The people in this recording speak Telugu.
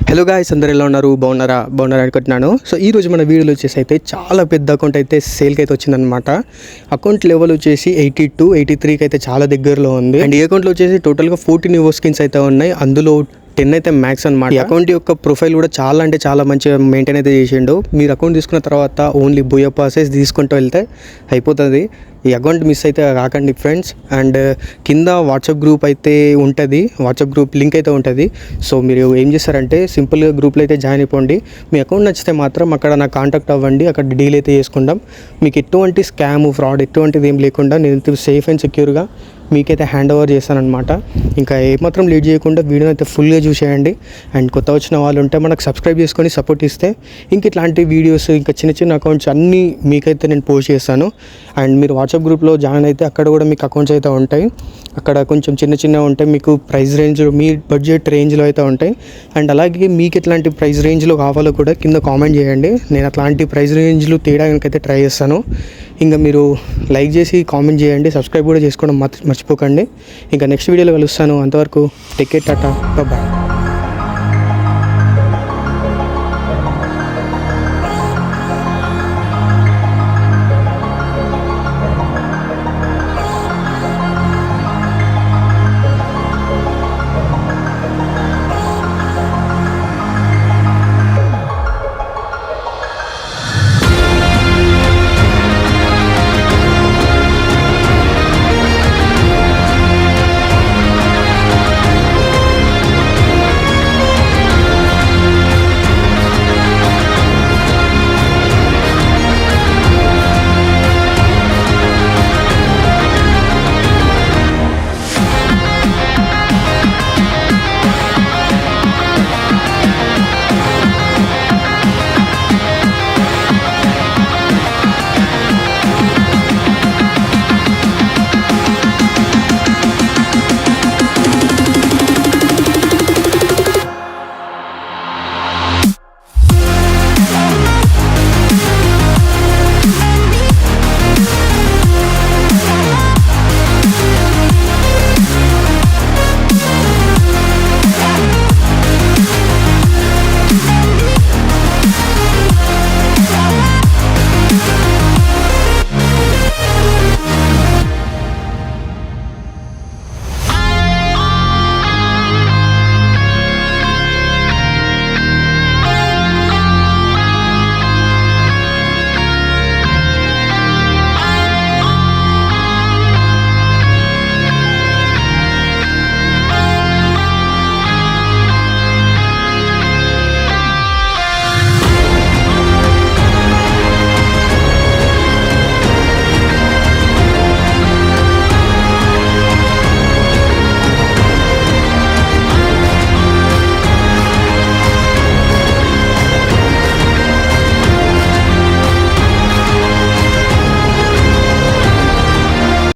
హలో గాయ్స్, అందరు ఎలా ఉన్నారు? బాగున్నారా అనుకుంటున్నాను. సో ఈ రోజు మన వీడియోలో వచ్చేసి అయితే చాలా పెద్ద అకౌంట్ అయితే సేల్కి అయితే వచ్చిందనమాట. అకౌంట్ లెవెల్ వచ్చేసి 82-83కి అయితే చాలా దగ్గరలో ఉంది. అండ్ ఈ అకౌంట్లో వచ్చేసి టోటల్గా 14 న్యూ స్కిన్స్ అయితే ఉన్నాయి. అందులో 10 అయితే మ్యాక్స్ అనమాట. ఈ అకౌంట్ యొక్క ప్రొఫైల్ కూడా చాలా అంటే చాలా మంచిగా మెయింటైన్ అయితే చేసిండు. మీరు అకౌంట్ తీసుకున్న తర్వాత ఓన్లీ బోయో పాసెస్ తీసుకుంటూ వెళ్తే అయిపోతుంది. ఈ అకౌంట్ మిస్ అయితే కాకండి ఫ్రెండ్స్. అండ్ కింద వాట్సాప్ గ్రూప్ అయితే ఉంటుంది, వాట్సాప్ గ్రూప్ లింక్ అయితే ఉంటుంది. సో మీరు ఏం చేస్తారంటే సింపుల్గా గ్రూప్లో అయితే జాయిన్ అయిపోండి. మీ అకౌంట్ నచ్చితే మాత్రం అక్కడ నాకు కాంటాక్ట్ అవ్వండి, అక్కడ డీల్ అయితే చేసుకుందాం. మీకు ఎటువంటి స్కామ్ ఫ్రాడ్ ఎటువంటిది ఏం లేకుండా నేను సేఫ్ అండ్ సెక్యూర్గా మీకైతే హ్యాండ్ ఓవర్ చేస్తానమాట. ఇంకా ఏమాత్రం లేట్ చేయకుండా వీడియో అయితే ఫుల్గా చూసేయండి. అండ్ కొత్త వచ్చిన వాళ్ళు ఉంటే మనకు సబ్స్క్రైబ్ చేసుకొని సపోర్ట్ ఇస్తే ఇంక ఇట్లాంటి వీడియోస్ ఇంకా చిన్న చిన్న అకౌంట్స్ అన్నీ మీకైతే నేను పోస్ట్ చేస్తాను. అండ్ మీరు వాట్సాప్ గ్రూప్లో జాయిన్ అయితే అక్కడ కూడా మీకు అకౌంట్స్ అయితే ఉంటాయి. అక్కడ కొంచెం చిన్న ఉంటాయి, మీకు ప్రైస్ రేంజ్ మీ బడ్జెట్ రేంజ్లో అయితే ఉంటాయి. అండ్ అలాగే మీకు ఎట్లాంటి ప్రైస్ రేంజ్లో కావాలో కూడా కింద కామెంట్ చేయండి. నేను అట్లాంటి ప్రైస్ రేంజ్లు తేడానికైతే ట్రై చేస్తాను. ఇంకా మీరు లైక్ చేసి కామెంట్ చేయండి, సబ్స్క్రైబ్ కూడా చేసుకోవడం మర్చిపోకండి. ఇంకా నెక్స్ట్ వీడియోలో కలుస్తాను. అంతవరకు టేక్ కేర్, టాటా, బాయ్.